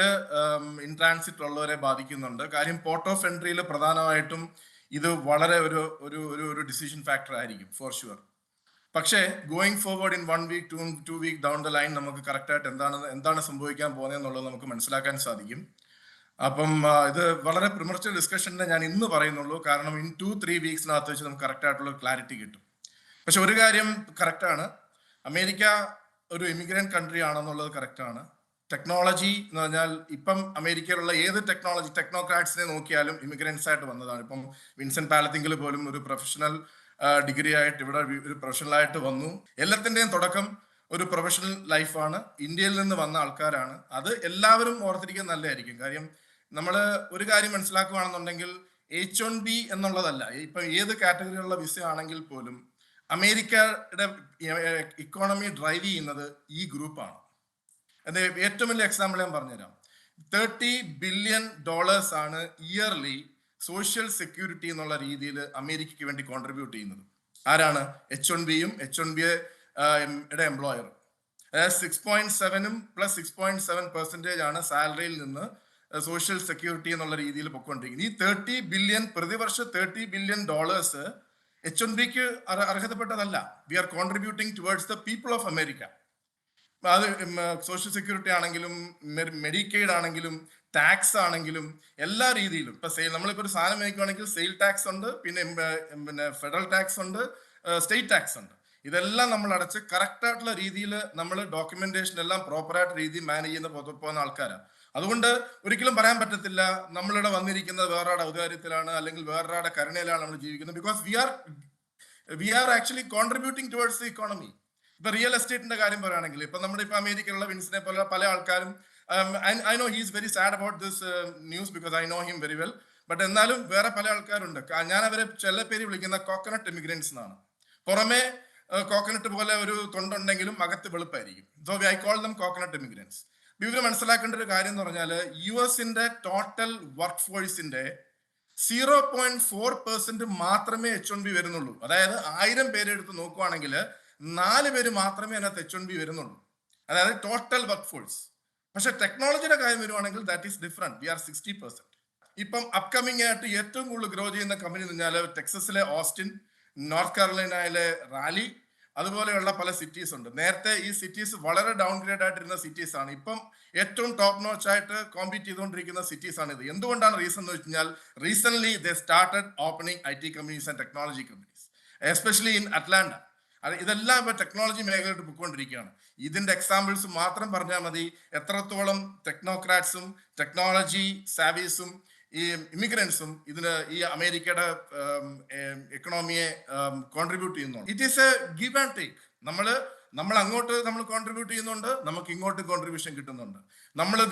ഇൻ ട്രാൻസിറ്റ് ഉള്ളവരെ ബാധിക്കുന്നുണ്ട്. കാര്യം പോർട്ട് ഓഫ് എൻട്രിയിൽ പ്രധാനമായിട്ടും ഇത് വളരെ ഒരു ഡിസിഷൻ ഫാക്ടർ ആയിരിക്കും ഫോർ ഷുവർ. പക്ഷേ going forward in 1 week 2 week down the line നമുക്ക് കറക്റ്റായിട്ട് എന്താണ് സംഭവിക്കാൻ പോകുന്നതെന്നുള്ളത് നമുക്ക് മനസ്സിലാക്കാൻ സാധിക്കും. അപ്പം ഇത് വളരെ പ്രിമർച്ചർ ഡിസ്കഷനിൽ ഞാൻ ഇന്ന് പറയുന്നുള്ളൂ. കാരണം ഇൻ 2-3 വീക്സിനകത്ത് വെച്ച് നമുക്ക് കറക്റ്റായിട്ടുള്ള ക്ലാരിറ്റി കിട്ടും. പക്ഷെ ഒരു കാര്യം കറക്റ്റാണ്, അമേരിക്ക ഒരു ഇമിഗ്രന്റ് കൺട്രി ആണെന്നുള്ളത് കറക്റ്റാണ്. ടെക്നോളജി എന്ന് പറഞ്ഞാൽ ഇപ്പം അമേരിക്കയിലുള്ള ഏത് ടെക്നോക്രാറ്റ്സിനെ നോക്കിയാലും ഇമിഗ്രൻസ് ആയിട്ട് വന്നതാണ്. ഇപ്പം വിൻസെന്റ് പാലത്തിങ്കിൽ പോലും ഒരു പ്രൊഫഷണൽ ഡിഗ്രി ആയിട്ട് ഇവിടെ ഒരു പ്രൊഫഷണൽ ആയിട്ട് വന്നു. എല്ലാത്തിൻ്റെയും തുടക്കം ഒരു പ്രൊഫഷണൽ ലൈഫാണ്. ഇന്ത്യയിൽ നിന്ന് വന്ന ആൾക്കാരാണ്. അത് എല്ലാവരും ഓർത്തിരിക്കാൻ നല്ലതായിരിക്കും. കാര്യം നമ്മൾ ഒരു കാര്യം മനസ്സിലാക്കുകയാണെന്നുണ്ടെങ്കിൽ H1B എന്നുള്ളതല്ല, ഇപ്പൊ ഏത് കാറ്റഗറിയിലുള്ള വിസ ആണെങ്കിൽ പോലും അമേരിക്കയുടെ ഇക്കോണമി ഡ്രൈവ് ചെയ്യുന്നത് ഈ ഗ്രൂപ്പാണ്. അത് ഏറ്റവും വലിയ എക്സാമ്പിൾ ഞാൻ പറഞ്ഞുതരാം. $30 ബില്യൺ ആണ് ഇയർലി സോഷ്യൽ സെക്യൂരിറ്റി എന്നുള്ള രീതിയിൽ അമേരിക്കയ്ക്ക് വേണ്ടി കോൺട്രിബ്യൂട്ട് ചെയ്യുന്നത്. ആരാണ്? H1Bയും H1Bയുടെ എംപ്ലോയറും. അതായത് 6.7 + 6.7% ആണ് സാലറിയിൽ നിന്ന് സോഷ്യൽ സെക്യൂരിറ്റി എന്നുള്ള രീതിയിൽ പൊയ്ക്കൊണ്ടിരിക്കുന്നത്. ഈ 30 ബില്യൺ പ്രതിവർഷം $30 ബില്യൺ H1Bക്ക് അർഹതപ്പെട്ടതല്ല. We are contributing towards the people of America. അത് സോഷ്യൽ സെക്യൂരിറ്റി ആണെങ്കിലും മെഡിക്കെയ്ഡ് ആണെങ്കിലും ടാക്സ് ആണെങ്കിലും എല്ലാ രീതിയിലും. ഇപ്പൊ നമ്മളിപ്പോ ഒരു സാധനം മേടിക്കുകയാണെങ്കിൽ സെയിൽ ടാക്സ് ഉണ്ട്, പിന്നെ ഫെഡറൽ ടാക്സ് ഉണ്ട്, സ്റ്റേറ്റ് ടാക്സ് ഉണ്ട്. ഇതെല്ലാം നമ്മൾ അടച്ച് കറക്റ്റ് ആയിട്ടുള്ള രീതിയിൽ നമ്മൾ ഡോക്യുമെന്റേഷൻ എല്ലാം പ്രോപ്പറായിട്ട് രീതിയിൽ മാനേജ് ചെയ്യുന്ന പോകുന്ന ആൾക്കാരാണ്. അതുകൊണ്ട് ഒരിക്കലും പറയാൻ പറ്റത്തില്ല നമ്മളിവിടെ വന്നിരിക്കുന്നത് വേറൊരാടെ ഔദാര്യത്തിലാണ് അല്ലെങ്കിൽ വേറൊരാടെ കരുണയിലാണ് നമ്മൾ ജീവിക്കുന്നത്. Because we are actually contributing towards the economy. ഇപ്പൊ റിയൽ എസ്റ്റേറ്റിന്റെ കാര്യം പറയുകയാണെങ്കിൽ ഇപ്പൊ നമ്മുടെ ഇപ്പൊ അമേരിക്കയിലുള്ള വിൻസിനെ പോലെ പല ആൾക്കാരും I know he's very sad about this news because I know him very well. But എന്നാലും വേറെ പല ആൾക്കാരുണ്ട്. ഞാൻ അവരെ ചില പേര് വിളിക്കുന്ന കോക്കനട്ട് ഇമിഗ്രൻസ് എന്നാണ്. പുറമെ കോക്കനട്ട് പോലെ ഒരു തൊണ്ടുണ്ടെങ്കിലും അകത്ത് വെളുപ്പായിരിക്കും. So I call them coconut immigrants. ഇവര് മനസ്സിലാക്കേണ്ട ഒരു കാര്യം എന്ന് പറഞ്ഞാൽ US-ന്റെ ടോട്ടൽ വർക്ക് ഫോഴ്സിന്റെ 0.4% മാത്രമേ H1B വരുന്നുള്ളൂ. അതായത് 1000 പേരെ എടുത്ത് നോക്കുവാണെങ്കിൽ 4 പേര് മാത്രമേ അതിനകത്ത് H1B വരുന്നുള്ളൂ. അതായത് ടോട്ടൽ വർക്ക് ഫോഴ്സ്. പക്ഷെ ടെക്നോളജിയുടെ കാര്യം വരുവാണെങ്കിൽ that is different. We are 60%. ഇപ്പം അപ്കമിംഗ് ആയിട്ട് ഏറ്റവും കൂടുതൽ ഗ്രോ ചെയ്യുന്ന കമ്പനി എന്ന് പറഞ്ഞാൽ ടെക്സസിലെ ഓസ്റ്റിൻ, നോർത്ത് കരോലൈനയിലെ റാലി, അതുപോലെയുള്ള പല സിറ്റീസ് ഉണ്ട്. നേരത്തെ ഈ സിറ്റീസ് വളരെ ഡൗൺഗ്രേഡ് ആയിട്ടിരുന്ന സിറ്റീസ് ആണ്. ഇപ്പം ഏറ്റവും ടോപ്പ് നോച്ച് ആയിട്ട് കോമ്പീറ്റ് ചെയ്തുകൊണ്ടിരിക്കുന്ന സിറ്റീസ് ആണ് ഇത്. എന്തുകൊണ്ടാണ് റീസൺ എന്ന് വെച്ച് കഴിഞ്ഞാൽ recent they started opening IT companies and technology companies, especially in Atlanta. ഇതെല്ലാം ഇപ്പൊ ടെക്നോളജി മേഖലയിട്ട് പോയിക്കൊണ്ടിരിക്കുകയാണ്. ഇതിന്റെ എക്സാമ്പിൾസ് മാത്രം പറഞ്ഞാൽ മതി എത്രത്തോളം ടെക്നോക്രാറ്റ്സും ടെക്നോളജി സാവീസും ഈ ഇമിഗ്രൻസും ഇതിന് ഈ അമേരിക്കയുടെ എക്കണോമിയെ കോൺട്രിബ്യൂട്ട് ചെയ്യുന്നുണ്ട്. It is a give and take. നമ്മൾ അങ്ങോട്ട് കോൺട്രിബ്യൂട്ട് ചെയ്യുന്നുണ്ട്, നമുക്ക് ഇങ്ങോട്ട് കോൺട്രിബ്യൂഷൻ കിട്ടുന്നുണ്ട്.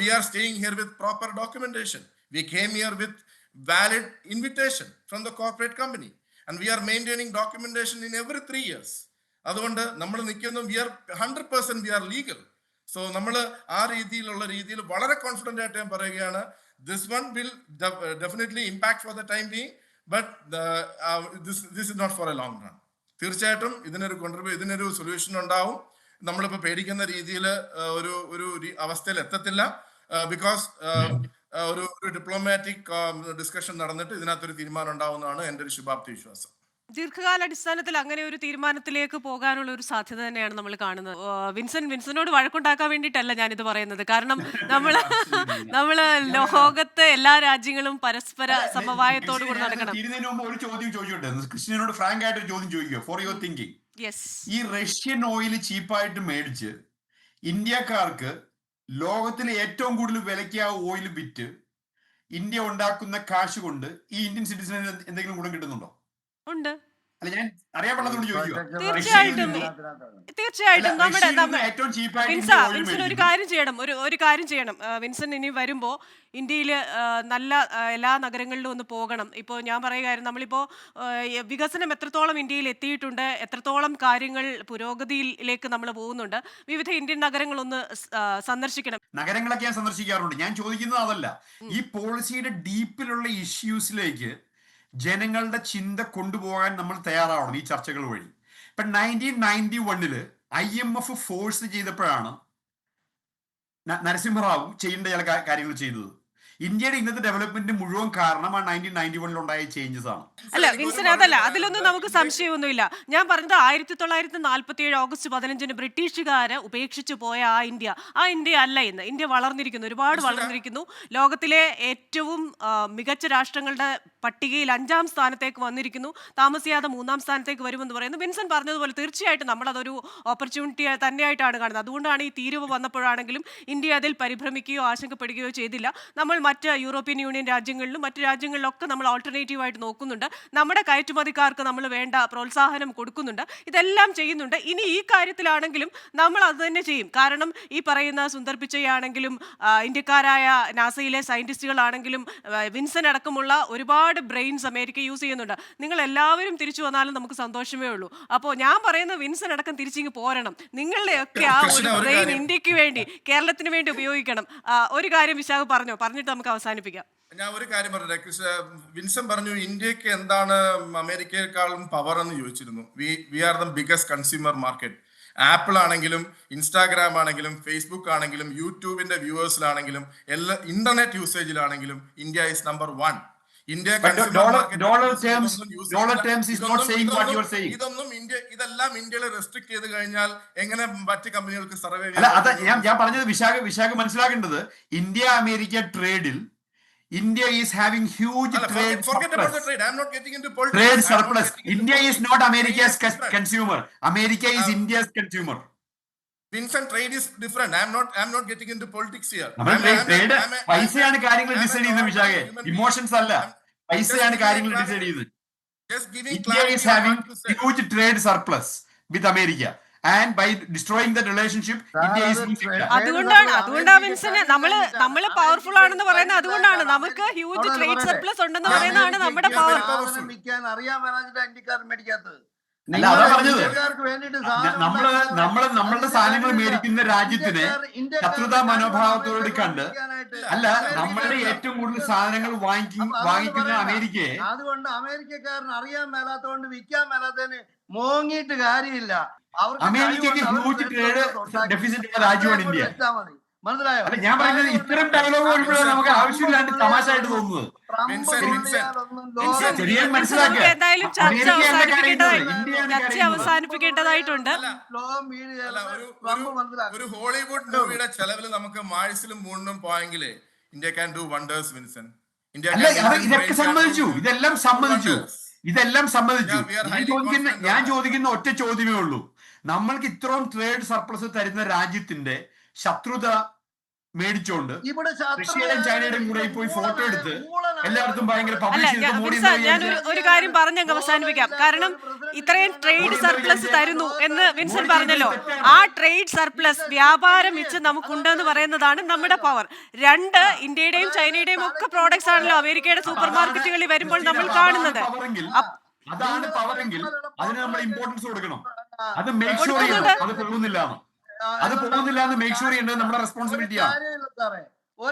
We are staying here with proper documentation. We came here with valid invitation from the corporate company. and we are maintaining documentation in every 3 years. അതുകൊണ്ട് നമ്മൾ നിൽക്കുന്നു, we are 100% we are legal. So നമ്മൾ ആ രീതിയിൽ വളരെ confident ആയിട്ട് ഞാൻ പറയുകയാണ്, this one will definitely impact for the time being, but this is not for a long run. തീർച്ചയായിട്ടും ഇതിനൊരു സൊല്യൂഷൻ ഉണ്ടാവും. നമ്മളിപ്പോൾ പേടിക്കുന്ന രീതിയിൽ ഒരു അവസ്ഥയിൽ എത്തത്തില്ല. ബിക്കോസ് ഒരു ഡിപ്ലോമാറ്റിക് ഡിസ്കഷൻ നടന്നിട്ട് ഇതിനകത്തൊരു തീരുമാനം ഉണ്ടാവുന്നതാണ് എൻ്റെ ഒരു ശുഭാപ്തി വിശ്വാസം. ദീർഘകാലാടിസ്ഥാനത്തിൽ അങ്ങനെ ഒരു തീരുമാനത്തിലേക്ക് പോകാനുള്ള ഒരു സാധ്യത തന്നെയാണ് നമ്മൾ കാണുന്നത്. വിൻസനോട് വഴക്കുണ്ടാക്കാൻ വേണ്ടിയിട്ടല്ല ഞാനിത് പറയുന്നത്. കാരണം നമ്മള് ലോകത്തെ എല്ലാ രാജ്യങ്ങളും പരസ്പര സമവായത്തോടു കൂടി നടക്കണം. ഒരു ചോദ്യം ചോദിച്ചോട്ടെ, ക്രിസ്ത്യനോട് ഫ്രാങ്ക് ആയിട്ട് ഒരു ചോദ്യം ചോദിക്കുക ഫോർ യുവർ തിങ്കിങ്. ഈ റഷ്യൻ ഓയിൽ ചീപ്പായിട്ട് മേടിച്ച് ഇന്ത്യക്കാർക്ക് ലോകത്തിലെ ഏറ്റവും കൂടുതൽ വിലയ്ക്ക് ആ ഓയിൽ വിറ്റ് ഇന്ത്യ ഉണ്ടാക്കുന്ന കാശ് കൊണ്ട് ഈ ഇന്ത്യൻ സിറ്റിസണിന് എന്തെങ്കിലും ഗുണം കിട്ടുന്നുണ്ടോ? ഉണ്ട്. അല്ല, ഞാൻ അറിയാൻ പാടില്ലാത്തതുകൊണ്ട് ചോദിക്കുക. തീർച്ചയായിട്ടും വിൻസൻ ഒരു കാര്യം ചെയ്യണം. വിൻസൻ ഇനി വരുമ്പോ ഇന്ത്യയിൽ നല്ല എല്ലാ നഗരങ്ങളിലും ഒന്ന് പോകണം. ഇപ്പോൾ ഞാൻ പറയുകയായിരുന്നു, നമ്മളിപ്പോൾ വികസനം എത്രത്തോളം ഇന്ത്യയിൽ എത്തിയിട്ടുണ്ട്, എത്രത്തോളം കാര്യങ്ങൾ പുരോഗതിയിലേക്ക് നമ്മൾ പോകുന്നുണ്ട്. വിവിധ ഇന്ത്യൻ നഗരങ്ങളൊന്ന് സന്ദർശിക്കണം. നഗരങ്ങളൊക്കെ ഞാൻ സന്ദർശിക്കാറുണ്ട്. ഞാൻ ചോദിക്കുന്നത് അതല്ല, ഈ പോളിസിയുടെ ഡീപ്പിലുള്ള ഇഷ്യൂസിലേക്ക് ജനങ്ങളുടെ ചിന്ത കൊണ്ടുപോകാൻ നമ്മൾ തയ്യാറാവണം ഈ ചർച്ചകൾ വഴി. ഇപ്പൊ 1991 IMF ഫോഴ്സ് ചെയ്തപ്പോഴാണ് നരസിംഹറാവു ചെയ്യേണ്ട ചില കാര്യങ്ങൾ ചെയ്തത്. ഇന്ത്യയുടെ ഇന്നത്തെ ഡെവലപ്മെന്റ് മുഴുവൻ കാരണം ആ 1991 ഉണ്ടായ ചേഞ്ചസ് ആണ്. അല്ല വിൻസൻ, അതല്ല, അതിലൊന്നും നമുക്ക് സംശയമൊന്നുമില്ല. ഞാൻ പറഞ്ഞത് 1947 ഓഗസ്റ്റ് 15 ബ്രിട്ടീഷുകാര് ഉപേക്ഷിച്ചു പോയ ആ ഇന്ത്യ അല്ല ഇന്ന്. ഇന്ത്യ വളർന്നിരിക്കുന്നു, ഒരുപാട് വളർന്നിരിക്കുന്നു. ലോകത്തിലെ ഏറ്റവും മികച്ച രാഷ്ട്രങ്ങളുടെ പട്ടികയിൽ 5ാം സ്ഥാനത്തേക്ക് വന്നിരിക്കുന്നു. താമസിയാതെ 3ാം സ്ഥാനത്തേക്ക് വരുമെന്ന് പറയുന്നു. വിൻസൻ പറഞ്ഞതുപോലെ തീർച്ചയായിട്ടും നമ്മളതൊരു ഓപ്പർച്യൂണിറ്റി തന്നെയായിട്ടാണ് കാണുന്നത്. അതുകൊണ്ടാണ് ഈ തീരുവ വന്നപ്പോഴാണെങ്കിലും ഇന്ത്യ അതിൽ പരിഭ്രമിക്കുകയോ ആശങ്കപ്പെടുകയോ ചെയ്തില്ല. നമ്മൾ മറ്റ് യൂറോപ്യൻ യൂണിയൻ രാജ്യങ്ങളിലും മറ്റു രാജ്യങ്ങളിലൊക്കെ നമ്മൾ ഓൾട്ടർനേറ്റീവായിട്ട് നോക്കുന്നുണ്ട്. നമ്മുടെ കയറ്റുമതിക്കാർക്ക് നമ്മൾ വേണ്ട പ്രോത്സാഹനം കൊടുക്കുന്നുണ്ട്. ഇതെല്ലാം ചെയ്യുന്നുണ്ട്. ഇനി ഈ കാര്യത്തിലാണെങ്കിലും നമ്മൾ അത് തന്നെ ചെയ്യും. കാരണം ഈ പറയുന്ന സുന്ദർ പിച്ചയാണെങ്കിലും ഇന്ത്യക്കാരായ നാസയിലെ സയന്റിസ്റ്റുകളാണെങ്കിലും വിൻസൻ അടക്കമുള്ള ഒരുപാട് ബ്രെയിൻസ് അമേരിക്ക യൂസ് ചെയ്യുന്നുണ്ട്. നിങ്ങൾ എല്ലാവരും തിരിച്ചു വന്നാലും നമുക്ക് സന്തോഷമേ ഉള്ളൂ. അപ്പോൾ ഞാൻ പറയുന്ന വിൻസൻ അടക്കം തിരിച്ചിങ്ങ് പോരണം. നിങ്ങളുടെയൊക്കെ ആ ഒരു ബ്രെയിൻ ഇന്ത്യക്ക് വേണ്ടി, കേരളത്തിന് വേണ്ടി ഉപയോഗിക്കണം. ഒരു കാര്യം വിശാഖ് പറഞ്ഞിട്ട് നമുക്ക് അവസാനിപ്പിക്കാം. ഞാൻ ഒരു കാര്യം പറഞ്ഞില്ല. വിൻസൻ പറഞ്ഞു ഇന്ത്യക്ക് എന്താണ് അമേരിക്കയെക്കാളും പവർ എന്ന് ചോദിച്ചിരുന്നു. We are the biggest consumer market. Apple ആണെങ്കിലും ഇൻസ്റ്റാഗ്രാം ആണെങ്കിലും ഫേസ്ബുക്ക് ആണെങ്കിലും യൂട്യൂബിന്റെ വ്യൂവേഴ്സിലാണെങ്കിലും എല്ലാ ഇന്റർനെറ്റ് യൂസേജിലാണെങ്കിലും ഇന്ത്യ ഈസ് നമ്പർ 1. ഇതെല്ലാം ഇന്ത്യയിൽ റെസ്ട്രിക്ട് ചെയ്ത് കഴിഞ്ഞാൽ എങ്ങനെ മറ്റ് കമ്പനികൾക്ക് സർവേ? ഞാൻ പറഞ്ഞത് വിശാഖ മനസ്സിലാക്കേണ്ടത്, ഇന്ത്യ അമേരിക്ക ട്രേഡിൽ India is having huge forget about the trade. I am not getting into politics. Trade surplus. India is not America's consumer. America is India's consumer. Vincent, trade is different. I am not getting into politics here. Trade പൈസയാണ് കാര്യങ്ങൾ decide ചെയ്യുന്നത് വിശാഖെ, emotions അല്ല. പൈസയാണ് കാര്യങ്ങൾ decide ചെയ്യുന്നത്. India is having huge trade surplus with America. And by destroying that relationship, India is അതുകൊണ്ടാണ് വിൻസന് നമ്മള് powerful ആണെന്ന് പറയുന്നത്. അതുകൊണ്ടാണ് നമുക്ക് ഹ്യൂജ് ട്രേഡ് സർപ്ലസ് ഉണ്ടെന്ന് പറയുന്നതാണ് നമ്മുടെ പവർ. നമ്മളുടെ സാധനങ്ങൾ മേടിക്കുന്ന രാജ്യത്തിന് ശത്രുതാ മനോഭാവത്തോട് കണ്ട് അല്ല, നമ്മളുടെ ഏറ്റവും കൂടുതൽ സാധനങ്ങൾ വാങ്ങിക്കുന്ന അമേരിക്കയെ. അതുകൊണ്ട് അമേരിക്കക്കാരന് അറിയാൻ മേലാത്തോണ്ട് വിൽക്കാൻ മേലാത്തതിന് മോങ്ങിയിട്ട് കാര്യമില്ല. അമേരിക്കയ്ക്ക് ഹ്യൂജ് ട്രേഡ് ഡെഫിസിറ്റ് ഉള്ള രാജ്യമാണ് ഇന്ത്യ. മനസ്സിലായോ? അല്ല, ഞാൻ പറയുന്നത് ഇത്തരം ഡയലോഗ് വരുമ്പോഴാണ് നമുക്ക് ആവശ്യമില്ലാണ്ട് തമാശയായിട്ട് തോന്നുന്നത്. അവസാനിപ്പിക്കേണ്ടതായിട്ടുണ്ട്. ഒരു ഹോളിവുഡ് മൂവിയുടെ ചെലവിൽ നമുക്ക് മാഴ്സിലും മൂണിനും പോയെങ്കിലേ India can do wonders. Vincent, ഇതൊക്കെ സമ്മതിച്ചു, ഇതെല്ലാം സമ്മതിച്ചു. ഞാൻ ചോദിക്കുന്ന ഒറ്റ ചോദ്യമേ ഉള്ളൂ. നമ്മൾക്ക് ഇത്രയും ട്രേഡ് സർപ്ലസ് തരുന്ന രാജ്യത്തിന്റെ ശത്രുത മേടിച്ചോണ്ട് റഷ്യയുടെയും ചൈനയുടെയും കൂടെ പോയി ഫോട്ടോ എടുത്ത് എല്ലായിടത്തും ഭയങ്കര ഞാൻ ഒരു കാര്യം പറഞ്ഞങ്ങ് അവസാനിപ്പിക്കാം. കാരണം ഇത്രയും ട്രേഡ് സർപ്ലസ് തരുന്നു എന്ന് വിൻസൻ പറഞ്ഞല്ലോ. ആ ട്രേഡ് സർപ്ലസ് വ്യാപാരം വെച്ച് നമുക്കുണ്ടെന്ന് പറയുന്നതാണ് നമ്മുടെ പവർ. 2, ഇന്ത്യയുടെയും ചൈനയുടെയും ഒക്കെ പ്രോഡക്ട്സ് ആണല്ലോ അമേരിക്കയുടെ സൂപ്പർ മാർക്കറ്റുകളിൽ വരുമ്പോൾ നമ്മൾ കാണുന്നത്. അതാണ് പവറെങ്കിൽ അതിന് നമ്മൾ ഇമ്പോർട്ടൻസ് കൊടുക്കണം. അത് മേക്ക് ഷുവർ ചെയ്യണം അത് പോകുന്നില്ല എന്ന് മേക്ക് ഷുവർ ചെയ്യേണ്ടത് നമ്മുടെ റെസ്പോൺസിബിലിറ്റിയാണ്.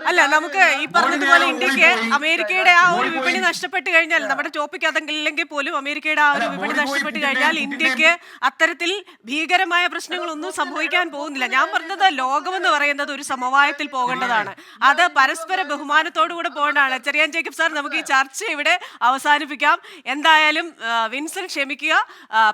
അല്ല, നമുക്ക് ഈ പറഞ്ഞതുപോലെ ഇന്ത്യക്ക് അമേരിക്കയുടെ ആ ഒരു വിപണി നഷ്ടപ്പെട്ട് കഴിഞ്ഞാൽ, നമ്മുടെ ടോപ്പിക് അതല്ലെങ്കിൽ പോലും അമേരിക്കയുടെ ആ ഒരു വിപണി നഷ്ടപ്പെട്ട് കഴിഞ്ഞാൽ ഇന്ത്യക്ക് അത്തരത്തിൽ ഭീകരമായ പ്രശ്നങ്ങളൊന്നും സംഭവിക്കാൻ പോകുന്നില്ല. ഞാൻ പറഞ്ഞത് ലോകമെന്ന് പറയുന്നത് ഒരു സമവായത്തിൽ പോകേണ്ടതാണ്. അത് പരസ്പര ബഹുമാനത്തോടുകൂടെ പോകേണ്ടതാണ്. ചെറിയാൻ ജേക്കബ് സാർ, നമുക്ക് ഈ ചർച്ച ഇവിടെ അവസാനിപ്പിക്കാം. എന്തായാലും വിൻസൻ ക്ഷമിക്കുക.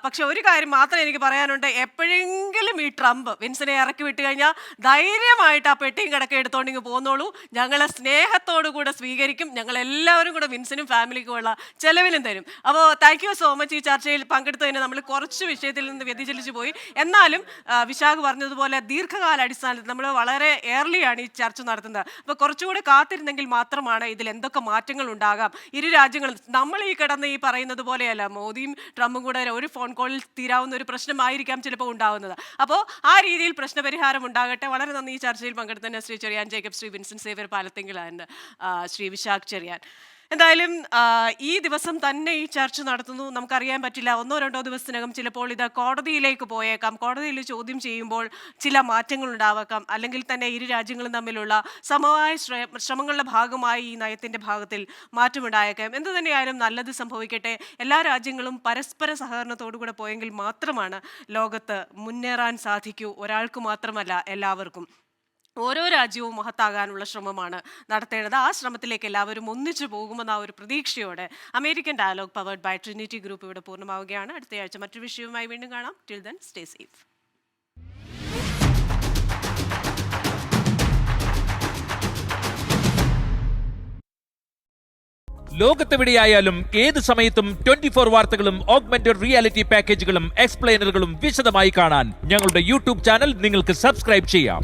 പക്ഷെ ഒരു കാര്യം മാത്രം എനിക്ക് പറയാനുണ്ട്. എപ്പോഴെങ്കിലും ഈ ട്രംപ് വിൻസനെ ഇറക്കി വിട്ട് കഴിഞ്ഞാൽ ധൈര്യമായിട്ട് ആ പെട്ടിയും കിടക്കെ എടുത്തോണ്ടെങ്കിൽ പോന്നോളൂ. ഞങ്ങളെ സ്നേഹത്തോടു കൂടെ സ്വീകരിക്കും. ഞങ്ങൾ എല്ലാവരും കൂടെ വിൻസനും ഫാമിലിക്കും ഉള്ള ചെലവിലും തരും. അപ്പോൾ താങ്ക് യു സോ മച്ച്. ഈ ചർച്ചയിൽ പങ്കെടുത്തതിന് നമ്മൾ കുറച്ച് വിഷയത്തിൽ നിന്ന് വ്യതിചലിച്ചു പോയി. എന്നാലും വിശാഖ് പറഞ്ഞതുപോലെ ദീർഘകാല അടിസ്ഥാനത്തിൽ നമ്മൾ വളരെ ഏർലിയാണ് ഈ ചർച്ച നടത്തുന്നത്. അപ്പോൾ കുറച്ചുകൂടെ കാത്തിരുന്നെങ്കിൽ മാത്രമാണ് ഇതിൽ എന്തൊക്കെ മാറ്റങ്ങൾ ഉണ്ടാകാം. ഇരു രാജ്യങ്ങളും നമ്മൾ ഈ കിടന്ന് ഈ പറയുന്നത് പോലെയല്ല, മോദിയും ട്രംപും കൂടെ ഒരു ഫോൺ കോളിൽ തീരാവുന്ന ഒരു പ്രശ്നമായിരിക്കാം ചിലപ്പോൾ ഉണ്ടാകുന്നത്. അപ്പോൾ ആ രീതിയിൽ പ്രശ്നപരിഹാരം ഉണ്ടാകട്ടെ. വളരെ നന്ദി ഈ ചർച്ചയിൽ പങ്കെടുത്തതിന് ശ്രീ ചെറിയാൻ ജേക്കബ്, ശ്രീ വിൻസൻ സേവ്യർ പാലത്തിങ്കൽ ആൻഡ് ശ്രീ വിശാഖ് ചെറിയാൻ. എന്തായാലും ഈ ദിവസം തന്നെ ഈ ചർച്ച നടത്തുന്നു. നമുക്കറിയാൻ പറ്റില്ല, 1-2 ദിവസത്തിനകം ചിലപ്പോൾ ഇത് കോടതിയിലേക്ക് പോയേക്കാം. കോടതിയിൽ ചോദ്യം ചെയ്യുമ്പോൾ ചില മാറ്റങ്ങൾ ഉണ്ടാവാം. അല്ലെങ്കിൽ തന്നെ ഇരു രാജ്യങ്ങളും തമ്മിലുള്ള സമവായ ശ്രമങ്ങളുടെ ഭാഗമായി ഈ നയത്തിൻ്റെ ഭാഗത്തിൽ മാറ്റമുണ്ടായേക്കാം. എന്തു തന്നെയായാലും നല്ലത് സംഭവിക്കട്ടെ. എല്ലാ രാജ്യങ്ങളും പരസ്പര സഹകരണത്തോടുകൂടെ പോയെങ്കിൽ മാത്രമാണ് ലോകത്ത് മുന്നേറാൻ സാധിക്കൂ. ഒരാൾക്ക് മാത്രമല്ല, എല്ലാവർക്കും. ഓരോ രാജ്യവും മഹത്താകാനുള്ള ശ്രമമാണ് നടത്തേണ്ടത്. ആ ശ്രമത്തിലേക്ക് എല്ലാവരും ഒന്നിച്ചു പോകുമെന്ന ആ ഒരു പ്രതീക്ഷയോടെ American dialogue powered by Trinity group ഇവിടെ പൂർണ്ണമാവുകയാണ്. അടുത്തയാഴ്ച മറ്റൊരു വിഷയവുമായി വീണ്ടും കാണാം. Till then stay safe. ലോകത്തെവിടെയായാലും ഏത് സമയത്തും 24 വാർത്തകളും ഓഗ്മെന്റഡ് റിയാലിറ്റി പാക്കേജുകളും എക്സ്പ്ലെയിനറുകളും വിശദമായി കാണാൻ ഞങ്ങളുടെ യൂട്യൂബ് ചാനൽ നിങ്ങൾക്ക് സബ്സ്ക്രൈബ് ചെയ്യാം.